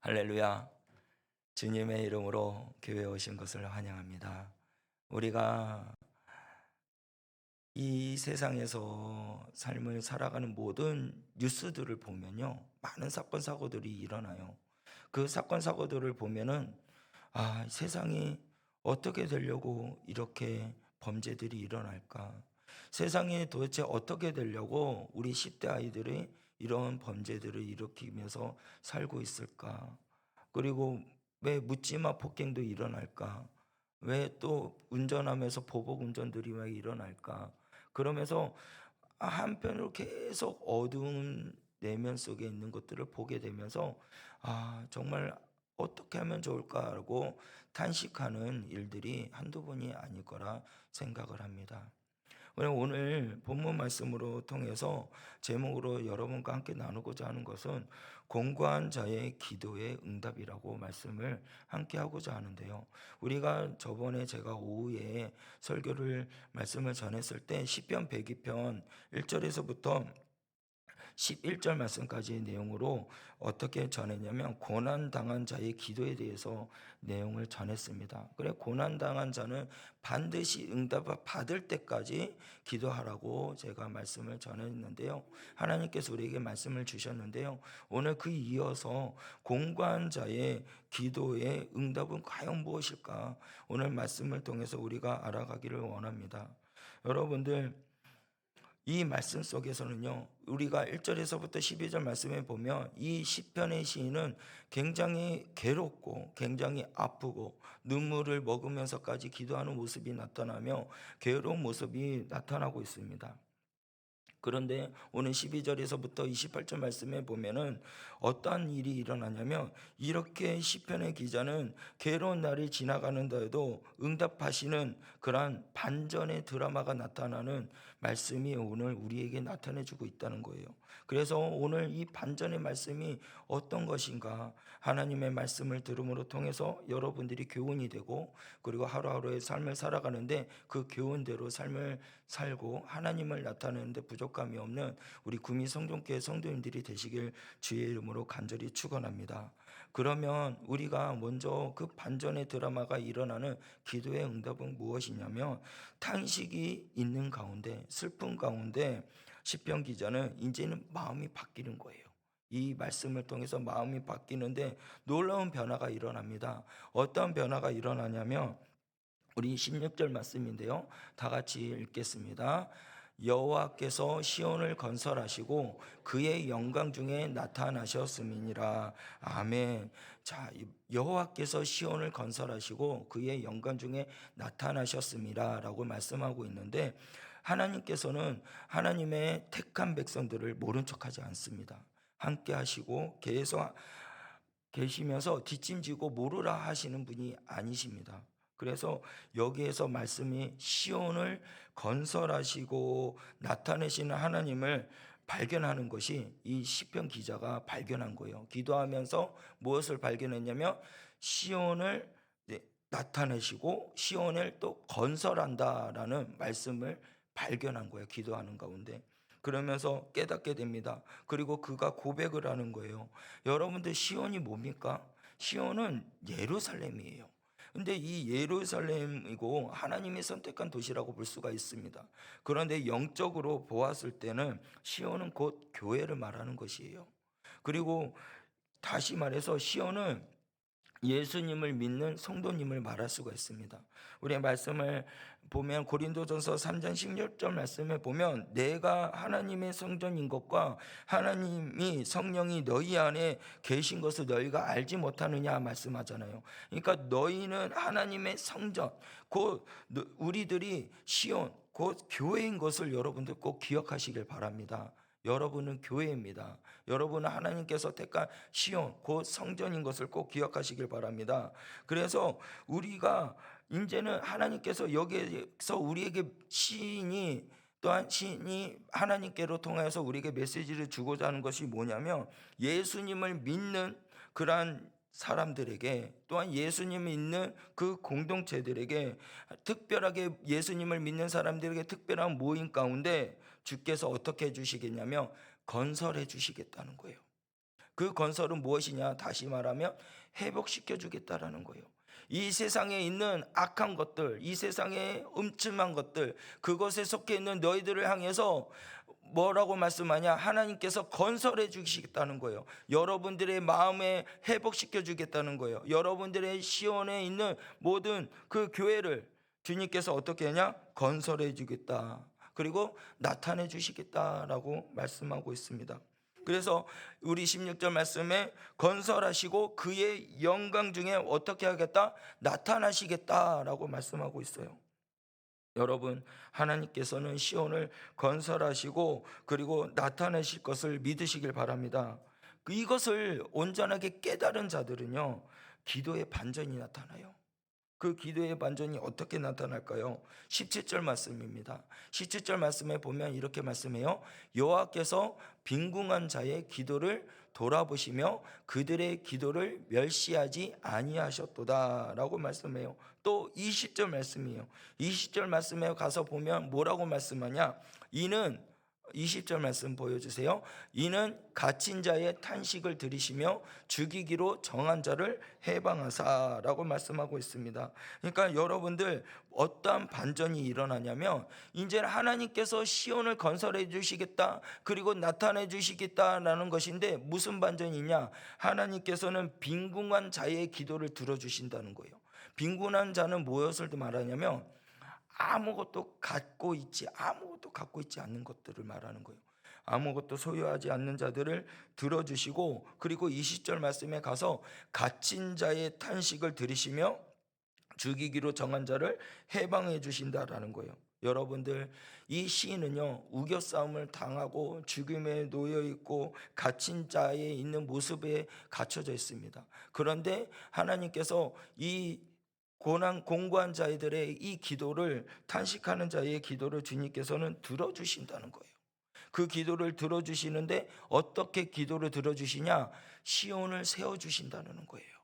할렐루야. 주님의 이름으로 교회에 오신 것을 환영합니다. 우리가 이 세상에서 삶을 살아가는 모든 뉴스들을 보면요, 많은 사건 사고들이 일어나요. 그 사건 사고들을 보면은 세상이 어떻게 되려고 이렇게 범죄들이 일어날까? 세상이 도대체 어떻게 되려고 우리 10대 아이들이 이런 범죄들을 일으키면서 살고 있을까? 그리고 왜 묻지마 폭행도 일어날까? 왜 또 운전하면서 보복 운전들이 왜 일어날까? 그러면서 한편으로 계속 어두운 내면 속에 있는 것들을 보게 되면서 정말 어떻게 하면 좋을까라고 탄식하는 일들이 한두 번이 아닐 거라 생각을 합니다. 오늘 본문 말씀으로 통해서 제목으로 여러분과 함께 나누고자 하는 것은 공고한 자의 기도의 응답이라고 말씀을 함께 하고자 하는데요. 우리가 저번에 제가 오후에 설교를 말씀을 전했을 때 시편 102편 1절에서부터 11절 말씀까지의 내용으로 어떻게 전했냐면 고난 당한 자의 기도에 대해서 내용을 전했습니다. 그래 고난 당한 자는 반드시 응답을 받을 때까지 기도하라고 제가 말씀을 전했는데요. 하나님께서 우리에게 말씀을 주셨는데요. 오늘 그 이어서 공고한 자의 기도의 응답은 과연 무엇일까? 오늘 말씀을 통해서 우리가 알아가기를 원합니다. 여러분들 이 말씀 속에서는요, 우리가 1절에서부터 12절 말씀에 보면 이 시편의 시인은 굉장히 괴롭고 굉장히 아프고 눈물을 머금면서까지 기도하는 모습이 나타나며 괴로운 모습이 나타나고 있습니다. 그런데 오늘 12절에서부터 28절 말씀에 보면은 어떠한 일이 일어나냐면 이렇게 시편의 기자는 괴로운 날이 지나가는데도 응답하시는 그러한 반전의 드라마가 나타나는 말씀이 오늘 우리에게 나타내 주고 있다는 거예요. 그래서 오늘 이 반전의 말씀이 어떤 것인가, 하나님의 말씀을 들음으로 통해서 여러분들이 교훈이 되고 그리고 하루하루의 삶을 살아가는데 그 교훈대로 삶을 살고 하나님을 나타내는데 부족함이 없는 우리 구미 성전교회 성도님들이 되시길 주의 이름으로 간절히 축원합니다. 그러면 우리가 먼저 그 반전의 드라마가 일어나는 기도의 응답은 무엇이냐면 탄식이 있는 가운데 슬픔 가운데 시편 기자는 이제는 마음이 바뀌는 거예요. 이 말씀을 통해서 마음이 바뀌는데 놀라운 변화가 일어납니다. 어떤 변화가 일어나냐면 우리 16절 말씀인데요. 다 같이 읽겠습니다. 여호와께서 시온을 건설하시고 그의 영광 중에 나타나셨음이니라. 아멘. 자, 여호와께서 시온을 건설하시고 그의 영광 중에 나타나셨음이라라고 말씀하고 있는데 하나님께서는 하나님의 택한 백성들을 모른 척하지 않습니다. 함께 하시고 계속 계시면서 뒷짐지고 모르라 하시는 분이 아니십니다. 그래서 여기에서 말씀이 시온을 건설하시고 나타내시는 하나님을 발견하는 것이 이 시편 기자가 발견한 거예요. 기도하면서 무엇을 발견했냐면 시온을 나타내시고 시온을 또 건설한다라는 말씀을 발견한 거예요. 기도하는 가운데. 그러면서 깨닫게 됩니다. 그리고 그가 고백을 하는 거예요. 여러분들 시온이 뭡니까? 시온은 예루살렘이에요. 근데 이 예루살렘이고 하나님이 선택한 도시라고 볼 수가 있습니다. 그런데 영적으로 보았을 때는 시온은 곧 교회를 말하는 것이에요. 그리고 다시 말해서 시온은 예수님을 믿는 성도님을 말할 수가 있습니다. 우리의 말씀을 보면 고린도전서 3장 16절 말씀에 보면 내가 하나님의 성전인 것과 하나님이 성령이 너희 안에 계신 것을 너희가 알지 못하느냐 말씀하잖아요. 그러니까 너희는 하나님의 성전, 곧 우리들이 시온, 곧 교회인 것을 여러분들 꼭 기억하시길 바랍니다. 여러분은 교회입니다. 여러분은 하나님께서 택한 시온 곧 성전인 것을 꼭 기억하시길 바랍니다. 그래서 우리가 이제는 하나님께서 여기에서 우리에게 시인이 또한 시인이 하나님께로 통해서 우리에게 메시지를 주고자 하는 것이 뭐냐면 예수님을 믿는 그러한 사람들에게 또한 예수님을 믿는 그 공동체들에게 특별하게 예수님을 믿는 사람들에게 특별한 모임 가운데 주께서 어떻게 해주시겠냐면 건설해 주시겠다는 거예요. 그 건설은 무엇이냐? 다시 말하면 회복시켜 주겠다라는 거예요. 이 세상에 있는 악한 것들, 이 세상에 음침한 것들, 그것에 속해 있는 너희들을 향해서 뭐라고 말씀하냐? 하나님께서 건설해 주시겠다는 거예요. 여러분들의 마음에 회복시켜 주겠다는 거예요. 여러분들의 시온에 있는 모든 그 교회를 주님께서 어떻게 하냐? 건설해 주겠다. 그리고 나타내 주시겠다라고 말씀하고 있습니다. 그래서 우리 16절 말씀에 건설하시고 그의 영광 중에 어떻게 하겠다? 나타나시겠다라고 말씀하고 있어요. 여러분, 하나님께서는 시온을 건설하시고 그리고 나타내실 것을 믿으시길 바랍니다. 이것을 온전하게 깨달은 자들은요, 기도의 반전이 나타나요. 그 기도의 반전이 어떻게 나타날까요? 17절 말씀입니다. 17절 말씀에 보면 이렇게 말씀해요. 여호와께서 빈궁한 자의 기도를 돌아보시며 그들의 기도를 멸시하지 아니하셨도다 라고 말씀해요. 또 20절 말씀이에요. 20절 말씀에 가서 보면 뭐라고 말씀하냐? 이는 20절 말씀 보여주세요. 이는 갇힌 자의 탄식을 들으시며 죽이기로 정한 자를 해방하사라고 말씀하고 있습니다. 그러니까 여러분들 어떠한 반전이 일어나냐면 이제 하나님께서 시온을 건설해 주시겠다 그리고 나타내 주시겠다라는 것인데 무슨 반전이냐? 하나님께서는 빈궁한 자의 기도를 들어주신다는 거예요. 빈궁한 자는 무엇을 말하냐면 아무것도 갖고 있지 않는 것들을 말하는 거예요. 아무것도 소유하지 않는 자들을 들어주시고 그리고 20절 말씀에 가서 갇힌 자의 탄식을 들으시며 죽이기로 정한 자를 해방해 주신다라는 거예요. 여러분들 이 시인은요 우겨싸움을 당하고 죽음에 놓여 있고 갇힌 자에 있는 모습에 갇혀져 있습니다. 그런데 하나님께서 이 고난 공고한 자들의 이 기도를 탄식하는 자의 기도를 주님께서는 들어주신다는 거예요. 그 기도를 들어주시는데 어떻게 기도를 들어주시냐? 시온을 세워주신다는 거예요.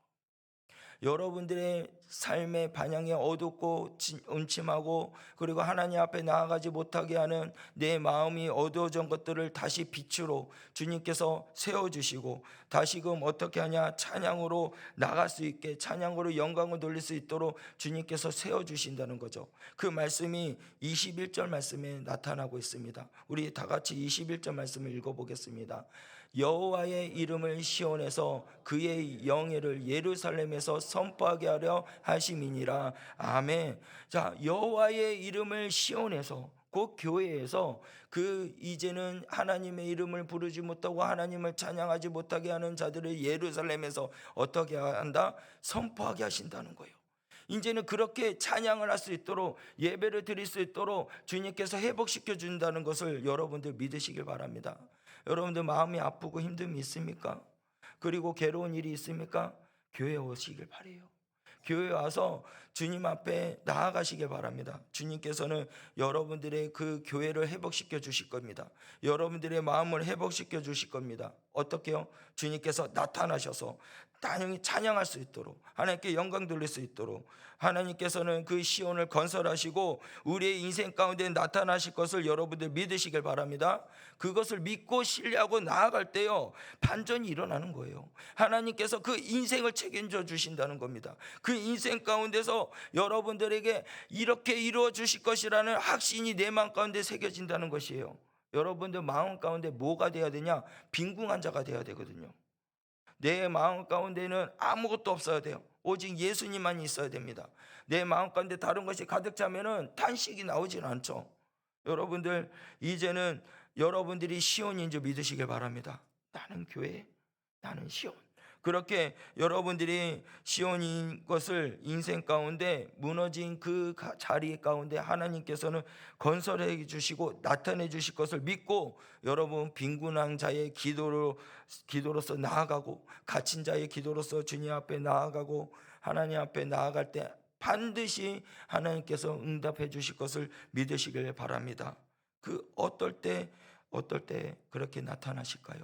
여러분들의 삶의 반향이 어둡고 음침하고 그리고 하나님 앞에 나아가지 못하게 하는 내 마음이 어두워진 것들을 다시 빛으로 주님께서 세워주시고 다시금 어떻게 하냐? 찬양으로 나갈 수 있게 찬양으로 영광을 돌릴 수 있도록 주님께서 세워주신다는 거죠. 그 말씀이 21절 말씀에 나타나고 있습니다. 우리 다 같이 21절 말씀을 읽어보겠습니다. 여호와의 이름을 시온에서 그의 영예를 예루살렘에서 선포하게 하려 하심이니라. 아멘. 자, 여호와의 이름을 시온에서 그 교회에서 그 이제는 하나님의 이름을 부르지 못하고 하나님을 찬양하지 못하게 하는 자들을 예루살렘에서 어떻게 한다? 선포하게 하신다는 거예요. 이제는 그렇게 찬양을 할 수 있도록 예배를 드릴 수 있도록 주님께서 회복시켜 준다는 것을 여러분들 믿으시길 바랍니다. 여러분들 마음이 아프고 힘듦이 있습니까? 그리고 괴로운 일이 있습니까? 교회에 오시길 바래요. 교회에 와서 주님 앞에 나아가시길 바랍니다. 주님께서는 여러분들의 그 교회를 회복시켜 주실 겁니다. 여러분들의 마음을 회복시켜 주실 겁니다. 어떻게요? 주님께서 나타나셔서 당연히 찬양할 수 있도록 하나님께 영광 돌릴 수 있도록 하나님께서는 그 시온을 건설하시고 우리의 인생 가운데 나타나실 것을 여러분들 믿으시길 바랍니다. 그것을 믿고 신뢰하고 나아갈 때요 반전이 일어나는 거예요. 하나님께서 그 인생을 책임져 주신다는 겁니다. 그 인생 가운데서 여러분들에게 이렇게 이루어 주실 것이라는 확신이 내 마음 가운데 새겨진다는 것이에요. 여러분들 마음 가운데 뭐가 돼야 되냐? 빈궁한 자가 돼야 되거든요. 내 마음 가운데는 아무것도 없어야 돼요. 오직 예수님만 있어야 됩니다. 내 마음 가운데 다른 것이 가득 차면은 탄식이 나오질 않죠. 여러분들 이제는 여러분들이 시온인 줄 믿으시길 바랍니다. 나는 교회, 나는 시온. 그렇게 여러분들이 시온인 것을 인생 가운데 무너진 그 자리 가운데 하나님께서는 건설해 주시고 나타내 주실 것을 믿고 여러분 빈곤한 자의 기도로서 나아가고 갇힌 자의 기도로서 주님 앞에 나아가고 하나님 앞에 나아갈 때 반드시 하나님께서 응답해 주실 것을 믿으시길 바랍니다. 그 어떨 때 그렇게 나타나실까요?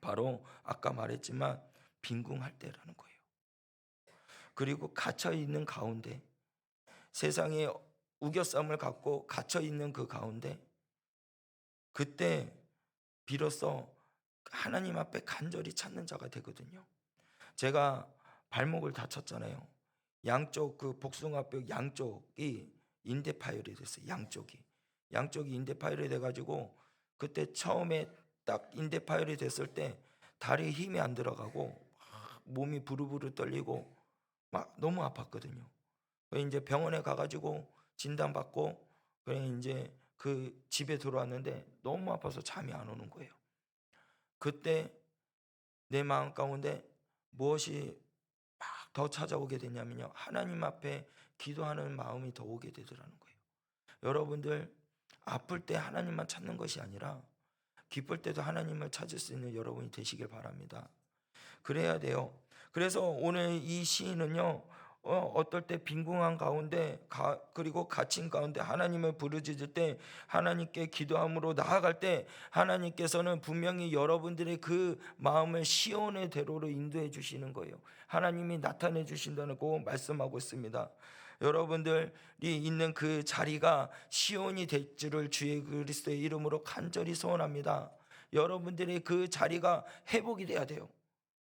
바로 아까 말했지만 빈궁할 때라는 거예요. 그리고 갇혀 있는 가운데 세상에 우겨쌈을 갖고 갇혀 있는 그 가운데 그때 비로소 하나님 앞에 간절히 찾는 자가 되거든요. 제가 발목을 다쳤잖아요. 양쪽 그 복숭아뼈 양쪽이 인대 파열이 됐어요. 양쪽이 인대 파열이 돼가지고 그때 처음에 딱 인대 파열이 됐을 때 다리에 힘이 안 들어가고 몸이 부르부르 떨리고 막 너무 아팠거든요. 그래서 이제 병원에 가가지고 진단받고 그래 이제 그 집에 들어왔는데 너무 아파서 잠이 안 오는 거예요. 그때 내 마음 가운데 무엇이 막 더 찾아오게 되냐면요, 하나님 앞에 기도하는 마음이 더 오게 되더라는 거예요. 여러분들 아플 때 하나님만 찾는 것이 아니라 기쁠 때도 하나님을 찾을 수 있는 여러분이 되시길 바랍니다. 그래야 돼요. 그래서 오늘 이 시인은요, 어떨 때 빈궁한 가운데 그리고 갇힌 가운데 하나님을 부르짖을 때, 하나님께 기도함으로 나아갈 때 하나님께서는 분명히 여러분들의 그 마음을 시온의 대로로 인도해 주시는 거예요. 하나님이 나타내 주신다는 거 말씀하고 있습니다. 여러분들이 있는 그 자리가 시온이 될 줄을 주의 그리스도의 이름으로 간절히 소원합니다. 여러분들의 그 자리가 회복이 돼야 돼요.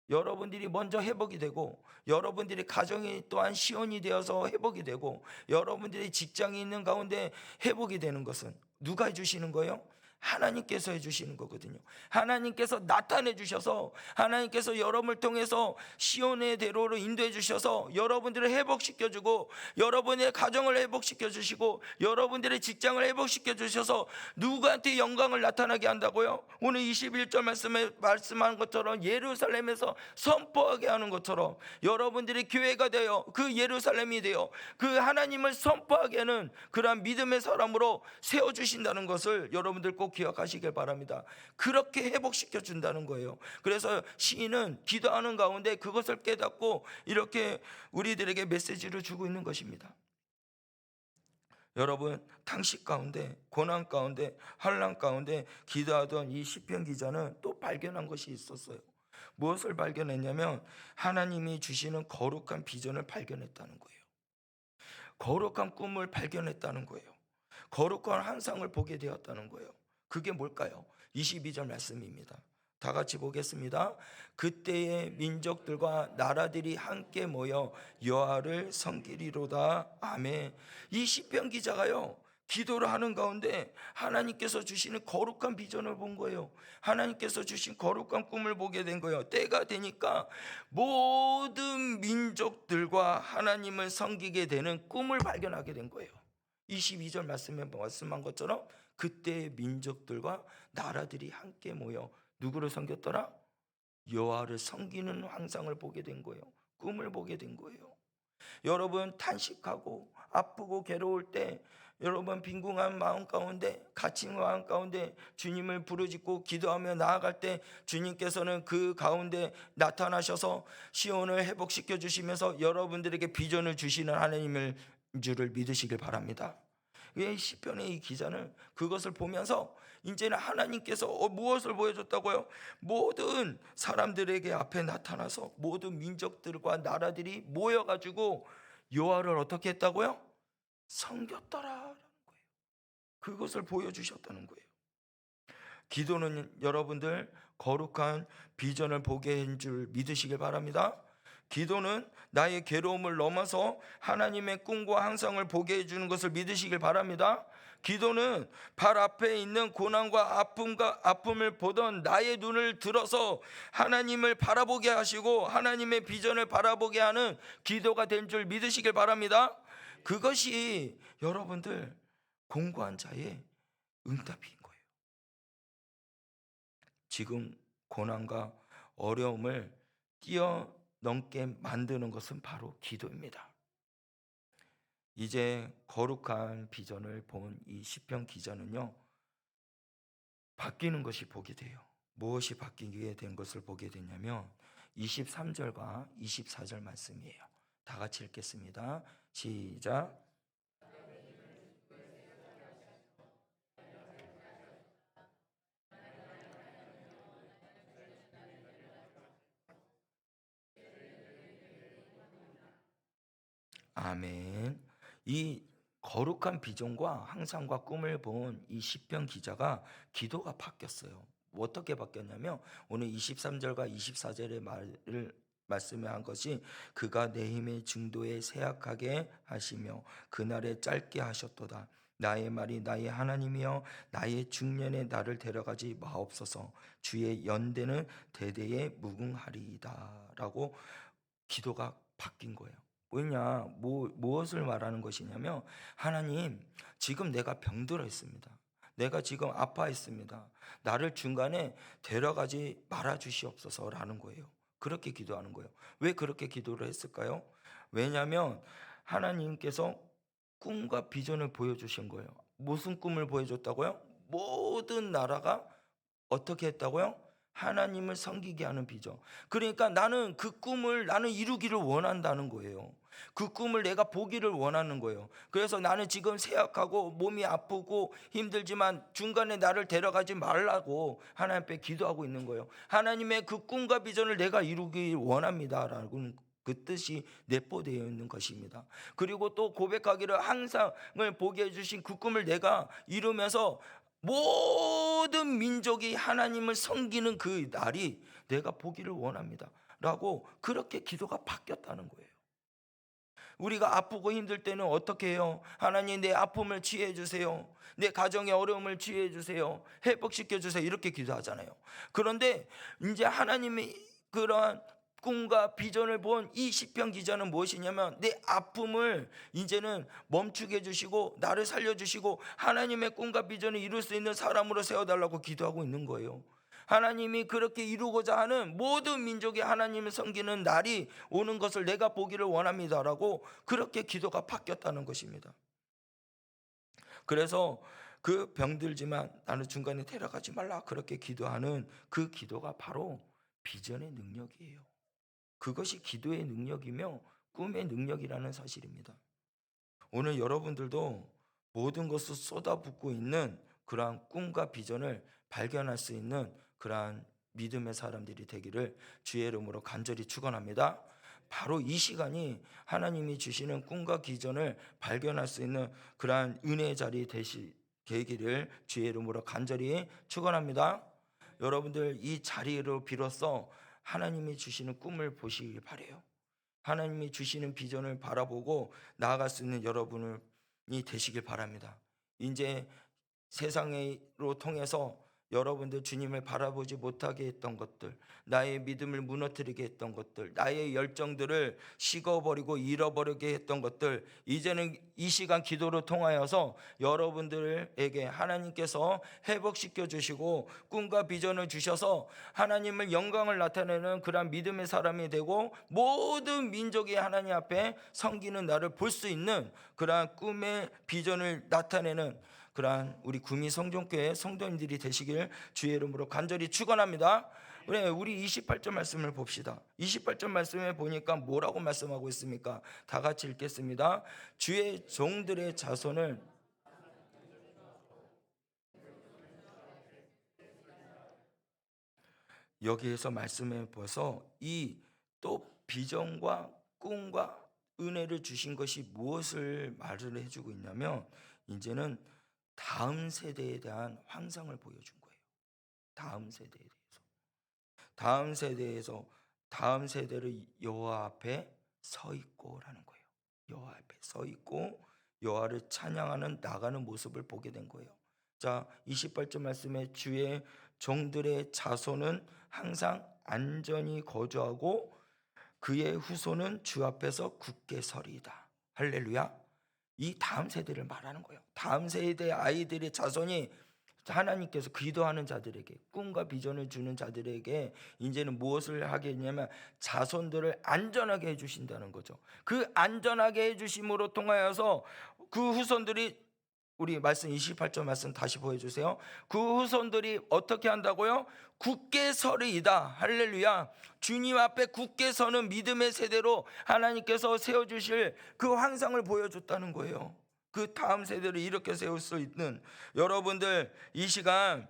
여러분들이 먼저 회복이 되고, 여러분들이 가정이 또한 시온이 되어서 회복이 되고, 여러분들이 직장이 있는 가운데 회복이 되는 것은 누가 해주시는 거예요? 하나님께서 해주시는 거거든요. 하나님께서 나타내 주셔서, 하나님께서 여러분을 통해서 시온의 대로로 인도해 주셔서 여러분들을 회복시켜주고, 여러분의 가정을 회복시켜 주시고, 여러분들의 직장을 회복시켜 주셔서 누구한테 영광을 나타나게 한다고요? 오늘 21절 말씀에 말씀한 것처럼 예루살렘에서 선포하게 하는 것처럼 여러분들이 교회가 되어 그 예루살렘이 되어 그 하나님을 선포하게 하는 그러한 믿음의 사람으로 세워주신다는 것을 여러분들 꼭 기억하시길 바랍니다. 그렇게 회복시켜 준다는 거예요. 그래서 시인은 기도하는 가운데 그것을 깨닫고 이렇게 우리들에게 메시지를 주고 있는 것입니다. 여러분, 탄식 가운데, 고난 가운데, 환난 가운데 기도하던 이 시편 기자는 또 발견한 것이 있었어요. 무엇을 발견했냐면 하나님이 주시는 거룩한 비전을 발견했다는 거예요. 거룩한 꿈을 발견했다는 거예요. 거룩한 환상을 보게 되었다는 거예요. 그게 뭘까요? 22절 말씀입니다. 다 같이 보겠습니다. 그때의 민족들과 나라들이 함께 모여 여호와를 섬기리로다. 아멘. 이 시편 기자가요, 기도를 하는 가운데 하나님께서 주시는 거룩한 비전을 본 거예요. 하나님께서 주신 거룩한 꿈을 보게 된 거예요. 때가 되니까 모든 민족들과 하나님을 섬기게 되는 꿈을 발견하게 된 거예요. 22절 말씀에 말씀한 것처럼 그때의 민족들과 나라들이 함께 모여 누구를 섬겼더라? 여호와를 섬기는 환상을 보게 된 거예요. 꿈을 보게 된 거예요. 여러분, 탄식하고 아프고 괴로울 때, 여러분 빈궁한 마음 가운데, 갇힌 마음 가운데 주님을 부르짖고 기도하며 나아갈 때 주님께서는 그 가운데 나타나셔서 시온을 회복시켜 주시면서 여러분들에게 비전을 주시는 하나님을 줄을 믿으시길 바랍니다. 이 시편의 이 기자는 그것을 보면서 이제는 하나님께서 무엇을 보여줬다고요? 모든 사람들에게 앞에 나타나서 모든 민족들과 나라들이 모여가지고 여호와를 어떻게 했다고요? 섬겼더라라는 거예요. 그것을 보여주셨다는 거예요. 기도는 여러분들 거룩한 비전을 보게 한 줄 믿으시길 바랍니다. 기도는 나의 괴로움을 넘어서 하나님의 꿈과 환상을 보게 해주는 것을 믿으시길 바랍니다. 기도는 발 앞에 있는 고난과 아픔을 보던 나의 눈을 들어서 하나님을 바라보게 하시고 하나님의 비전을 바라보게 하는 기도가 된 줄 믿으시길 바랍니다. 그것이 여러분들 공고한 자의 응답인 거예요. 지금 고난과 어려움을 뛰어넘게 만드는 것은 바로 기도입니다. 이제 거룩한 비전을 본 이 시편 기자는요, 바뀌는 것이 보게 돼요. 무엇이 바뀌게 된 것을 보게 되냐면 23절과 24절 말씀이에요. 다 같이 읽겠습니다. 시작. 아멘. 이 거룩한 비전과 항상과 꿈을 본 이 시편 기자가 기도가 바뀌었어요. 어떻게 바뀌었냐면 오늘 23절과 24절의 말씀에 한 것이 그가 내 힘의 증도에 세약하게 하시며 그날에 짧게 하셨도다. 나의 말이 나의 하나님이여 나의 중년에 나를 데려가지 마옵소서. 주의 연대는 대대에 무궁하리이다 라고 기도가 바뀐 거예요. 왜냐 무엇을 말하는 것이냐면 하나님 지금 내가 병들어 있습니다. 내가 지금 아파했습니다. 나를 중간에 데려가지 말아 주시옵소서라는 거예요. 그렇게 기도하는 거예요. 왜 그렇게 기도를 했을까요? 왜냐하면 하나님께서 꿈과 비전을 보여주신 거예요. 무슨 꿈을 보여줬다고요? 모든 나라가 어떻게 했다고요? 하나님을 섬기게 하는 비전. 그러니까 나는 그 꿈을 나는 이루기를 원한다는 거예요. 그 꿈을 내가 보기를 원하는 거예요. 그래서 나는 지금 쇠약하고 몸이 아프고 힘들지만 중간에 나를 데려가지 말라고 하나님 앞에 기도하고 있는 거예요. 하나님의 그 꿈과 비전을 내가 이루기 원합니다라고 그 뜻이 내포되어 있는 것입니다. 그리고 또 고백하기를 항상을 보게 해주신 그 꿈을 내가 이루면서 모든 민족이 하나님을 섬기는 그 날이 내가 보기를 원합니다 라고 그렇게 기도가 바뀌었다는 거예요. 우리가 아프고 힘들 때는 어떻게 해요? 하나님 내 아픔을 치유해 주세요. 내 가정의 어려움을 치유해 주세요. 회복시켜 주세요. 이렇게 기도하잖아요. 그런데 이제 하나님이 그러한 꿈과 비전을 본 이 시편 기자는 무엇이냐면 내 아픔을 이제는 멈추게 해주시고 나를 살려주시고 하나님의 꿈과 비전을 이룰 수 있는 사람으로 세워달라고 기도하고 있는 거예요. 하나님이 그렇게 이루고자 하는 모든 민족이 하나님을 섬기는 날이 오는 것을 내가 보기를 원합니다라고 그렇게 기도가 바뀌었다는 것입니다. 그래서 그 병들지만 나는 중간에 데려가지 말라 그렇게 기도하는 그 기도가 바로 비전의 능력이에요. 그것이 기도의 능력이며 꿈의 능력이라는 사실입니다. 오늘 여러분들도 모든 것을 쏟아붓고 있는 그러한 꿈과 비전을 발견할 수 있는 그러한 믿음의 사람들이 되기를 주의 이름으로 간절히 축원합니다. 바로 이 시간이 하나님이 주시는 꿈과 비전을 발견할 수 있는 그러한 은혜의 자리 되기를 주의 이름으로 간절히 축원합니다. 여러분들 이 자리로 비로소 하나님이 주시는 꿈을 보시길 바래요. 하나님이 주시는 비전을 바라보고 나아갈 수 있는 여러분이 되시길 바랍니다. 이제 세상으로 통해서 여러분들 주님을 바라보지 못하게 했던 것들, 나의 믿음을 무너뜨리게 했던 것들, 나의 열정들을 식어버리고 잃어버리게 했던 것들, 이제는 이 시간 기도로 통하여서 여러분들에게 하나님께서 회복시켜 주시고 꿈과 비전을 주셔서 하나님을 영광을 나타내는 그런 믿음의 사람이 되고 모든 민족이 하나님 앞에 섬기는 나를 볼 수 있는 그러한 꿈의 비전을 나타내는 그러한 우리 구미 성전교회 성도님들이 되시길 주의 이름으로 간절히 축원합니다. 우리 28절 말씀을 봅시다. 28절 말씀에 보니까 뭐라고 말씀하고 있습니까? 다 같이 읽겠습니다. 주의 종들의 자손을 여기에서 말씀해 보서 이 또 비전과 꿈과 은혜를 주신 것이 무엇을 말을 해주고 있냐면 이제는 다음 세대에 대한 환상을 보여준 거예요. 다음 세대에서 다음 세대를 여호와 앞에 서 있고라는 거예요. 여호와 앞에 서 있고 여호와를 찬양하는 나가는 모습을 보게 된 거예요. 자, 28절 말씀에 주의 종들의 자손은 항상 안전히 거주하고 그의 후손은 주 앞에서 굳게 서리이다. 할렐루야. 이 다음 세대를 말하는 거예요. 다음 세대의 아이들의 자손이 하나님께서 기도하는 자들에게 꿈과 비전을 주는 자들에게 이제는 무엇을 하겠냐면 자손들을 안전하게 해주신다는 거죠. 그 안전하게 해주심으로 통하여서 그 후손들이 우리 말씀 28절 말씀 다시 보여주세요. 그 후손들이 어떻게 한다고요? 굳게 서리이다. 할렐루야. 주님 앞에 굳게 서는 믿음의 세대로 하나님께서 세워주실 그 환상을 보여줬다는 거예요. 그 다음 세대를 이렇게 세울 수 있는 여러분들 이 시간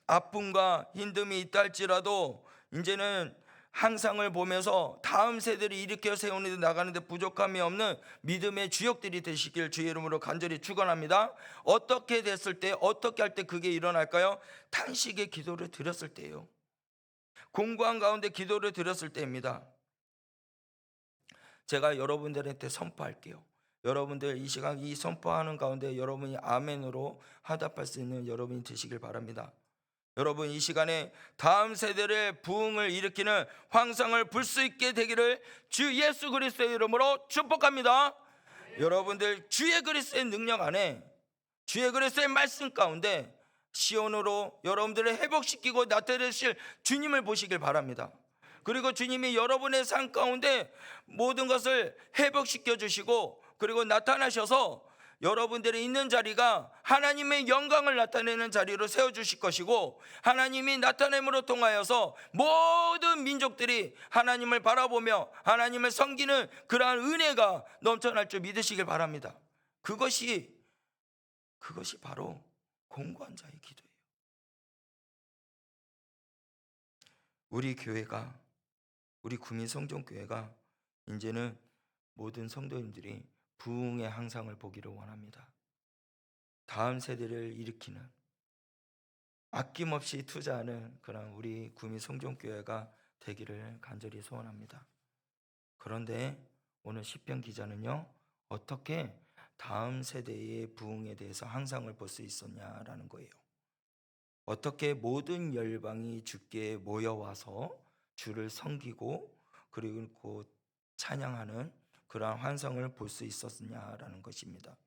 아픔과 힘듦이 있다 할지라도 이제는 항상을 보면서 다음 세대를 일으켜 세우는 데 나가는데 부족함이 없는 믿음의 주역들이 되시길 주의 이름으로 간절히 축원합니다. 어떻게 됐을 때, 어떻게 할 때 그게 일어날까요? 탄식의 기도를 드렸을 때예요. 공고한 가운데 기도를 드렸을 때입니다. 제가 여러분들한테 선포할게요. 여러분들 이 시간 이 선포하는 가운데 여러분이 아멘으로 화답할 수 있는 여러분이 되시길 바랍니다. 여러분 이 시간에 다음 세대를 부흥을 일으키는 황성을 불 수 있게 되기를 주 예수 그리스도의 이름으로 축복합니다. 여러분들 주의 그리스도의 능력 안에, 주의 그리스도의 말씀 가운데 시온으로 여러분들을 회복시키고 나타내실 주님을 보시길 바랍니다. 그리고 주님이 여러분의 삶 가운데 모든 것을 회복시켜 주시고 그리고 나타나셔서 여러분들이 있는 자리가 하나님의 영광을 나타내는 자리로 세워주실 것이고, 하나님이 나타냄으로 통하여서 모든 민족들이 하나님을 바라보며 하나님을 섬기는 그러한 은혜가 넘쳐날 줄 믿으시길 바랍니다. 그것이 바로 공고한 자의 기도예요. 우리 교회가, 우리 구민 성전교회가 이제는 모든 성도님들이 부흥의 항상을 보기를 원합니다. 다음 세대를 일으키는, 아낌없이 투자하는 그런 우리 구민 성전교회가 되기를 간절히 소원합니다. 그런데 오늘 시편 기자는요, 어떻게 다음 세대의 부흥에 대해서 항상을 볼 수 있었냐라는 거예요. 어떻게 모든 열방이 주께 모여와서 주를 섬기고 그리고 찬양하는 그러한 환상을 볼 수 있었냐라는 것입니다.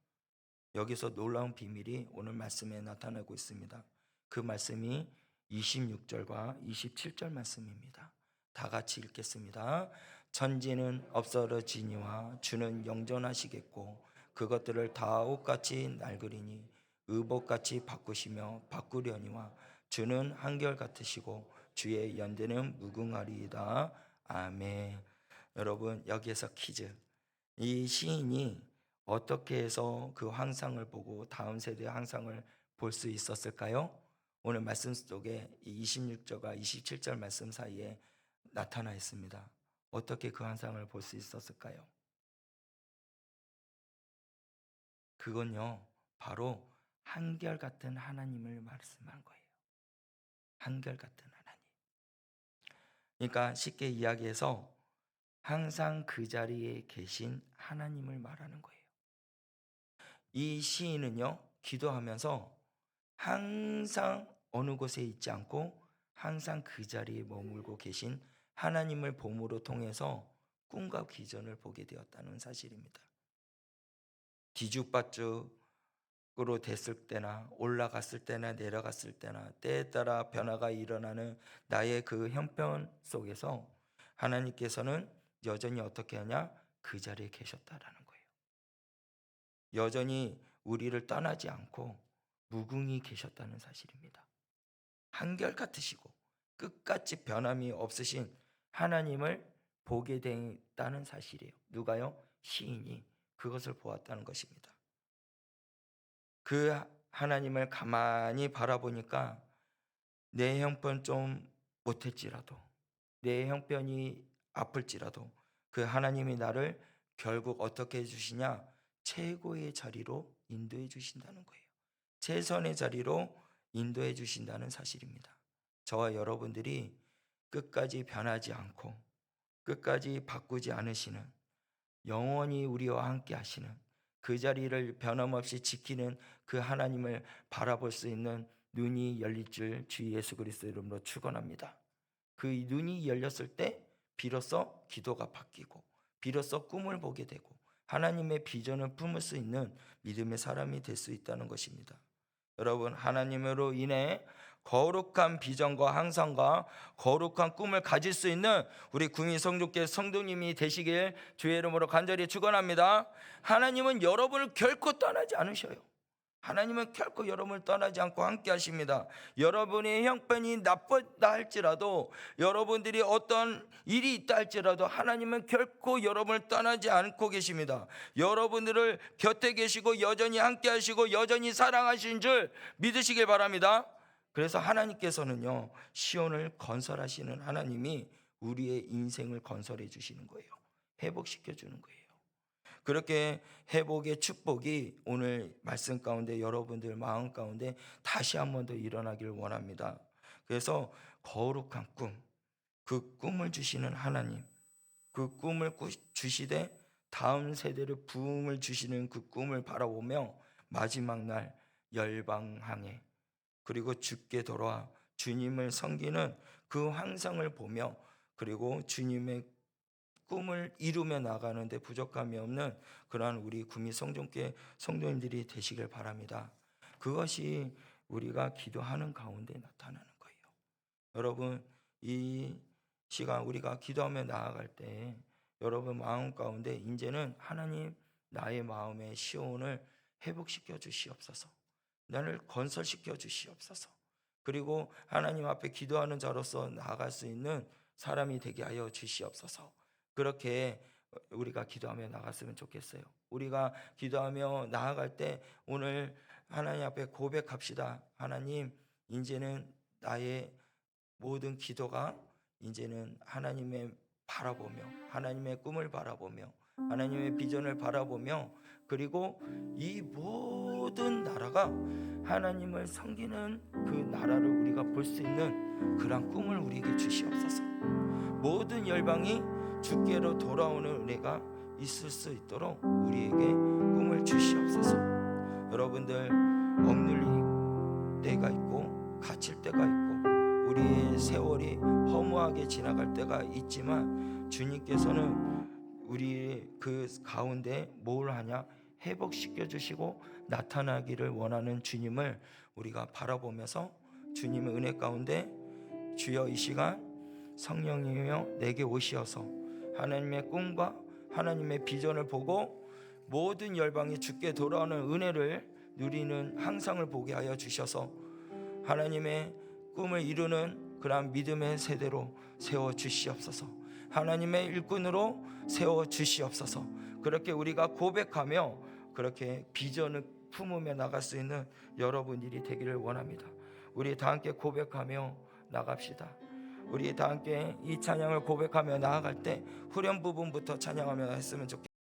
여기서 놀라운 비밀이 오늘 말씀에 나타나고 있습니다. 그 말씀이 26절과 27절 말씀입니다. 다 같이 읽겠습니다. 천지는 없어지니와 주는 영존하시겠고 그것들을 다 옷같이 낡으리니 의복같이 바꾸시며 바꾸려니와 주는 한결같으시고 주의 연대는 무궁하리이다. 아멘. 여러분 여기에서 퀴즈. 이 시인이 어떻게 해서 그 환상을 보고 다음 세대의 환상을 볼 수 있었을까요? 오늘 말씀 속에 26절과 27절 말씀 사이에 나타나 있습니다. 어떻게 그 환상을 볼 수 있었을까요? 그건요, 바로 한결같은 하나님을 말씀한 거예요. 한결같은 하나님. 그러니까 쉽게 이야기해서 항상 그 자리에 계신 하나님을 말하는 거예요. 이 시인은요, 기도하면서 항상 어느 곳에 있지 않고 항상 그 자리에 머물고 계신 하나님을 봄으로 통해서 꿈과 비전을 보게 되었다는 사실입니다. 뒤죽박죽으로 됐을 때나 올라갔을 때나 내려갔을 때나 때에 따라 변화가 일어나는 나의 그 형편 속에서 하나님께서는 여전히 어떻게 하냐? 그 자리에 계셨다라는 거예요. 여전히 우리를 떠나지 않고 무궁히 계셨다는 사실입니다. 한결같으시고 끝까지 변함이 없으신 하나님을 보게 됐다는 사실이에요. 누가요? 시인이 그것을 보았다는 것입니다. 그 하나님을 가만히 바라보니까 내 형편 좀 못했지라도, 내 형편이 아플지라도 그 하나님이 나를 결국 어떻게 해주시냐? 최고의 자리로 인도해 주신다는 거예요. 최선의 자리로 인도해 주신다는 사실입니다. 저와 여러분들이 끝까지 변하지 않고 끝까지 바꾸지 않으시는, 영원히 우리와 함께 하시는 그 자리를 변함없이 지키는 그 하나님을 바라볼 수 있는 눈이 열릴 줄 주 예수 그리스도 이름으로 축원합니다. 그 눈이 열렸을 때 비로소 기도가 바뀌고 비로소 꿈을 보게 되고 하나님의 비전을 품을 수 있는 믿음의 사람이 될 수 있다는 것입니다. 여러분, 하나님으로 인해 거룩한 비전과 항상과 거룩한 꿈을 가질 수 있는 우리 구민 성도께 성도님이 되시길 주의 이름으로 간절히 축원합니다. 하나님은 여러분을 결코 떠나지 않으셔요. 하나님은 결코 여러분을 떠나지 않고 함께 하십니다. 여러분의 형편이 나쁘다 할지라도, 여러분들이 어떤 일이 있다 할지라도 하나님은 결코 여러분을 떠나지 않고 계십니다. 여러분들을 곁에 계시고 여전히 함께 하시고 여전히 사랑하신 줄 믿으시길 바랍니다. 그래서 하나님께서는요, 시온을 건설하시는 하나님이 우리의 인생을 건설해 주시는 거예요. 회복시켜 주는 거예요. 그렇게 회복의 축복이 오늘 말씀 가운데 여러분들 마음 가운데 다시 한 번 더 일어나길 원합니다. 그래서 거룩한 꿈, 그 꿈을 주시는 하나님, 그 꿈을 주시되 다음 세대를 부흥을 주시는 그 꿈을 바라보며 마지막 날 열방항해 그리고 주께 돌아와 주님을 섬기는 그 환상을 보며 그리고 주님의 꿈을 이루며 나가는데 부족함이 없는 그러한 우리 구미 성전교회 성도님들이 되시길 바랍니다. 그것이 우리가 기도하는 가운데 나타나는 거예요. 여러분, 이 시간 우리가 기도하며 나아갈 때 여러분 마음 가운데 이제는 하나님 나의 마음의 시온을 회복시켜 주시옵소서. 나를 건설시켜 주시옵소서. 그리고 하나님 앞에 기도하는 자로서 나아갈 수 있는 사람이 되게 하여 주시옵소서. 그렇게 우리가 기도하며 나갔으면 좋겠어요. 우리가 기도하며 나아갈 때 오늘 하나님 앞에 고백합시다. 하나님, 이제는 나의 모든 기도가 이제는 하나님의 바라보며 하나님의 꿈을 바라보며 하나님의 비전을 바라보며 그리고 이 모든 나라가 하나님을 섬기는 그 나라를 우리가 볼 수 있는 그런 꿈을 우리에게 주시옵소서. 모든 열방이 주께로 돌아오는 은혜가 있을 수 있도록 우리에게 꿈을 주시옵소서. 여러분들 억눌릴 때가 있고 갇힐 때가 있고 우리의 세월이 허무하게 지나갈 때가 있지만 주님께서는 우리 그 가운데 뭘 하냐? 회복시켜 주시고 나타나기를 원하는 주님을 우리가 바라보면서 주님의 은혜 가운데 주여 이 시간 성령이여 내게 오시어서 하나님의 꿈과 하나님의 비전을 보고 모든 열방이 주께 돌아오는 은혜를 누리는 항상을 보게 하여 주셔서 하나님의 꿈을 이루는 그러한 믿음의 세대로 세워 주시옵소서. 하나님의 일꾼으로 세워 주시옵소서. 그렇게 우리가 고백하며 그렇게 비전을 품으며 나갈 수 있는 여러분들이 되기를 원합니다. 우리 다 함께 고백하며 나갑시다. 우리 다 함께 이 찬양을 고백하며 나아갈 때 후렴 부분부터 찬양하며 했으면 좋겠습니다.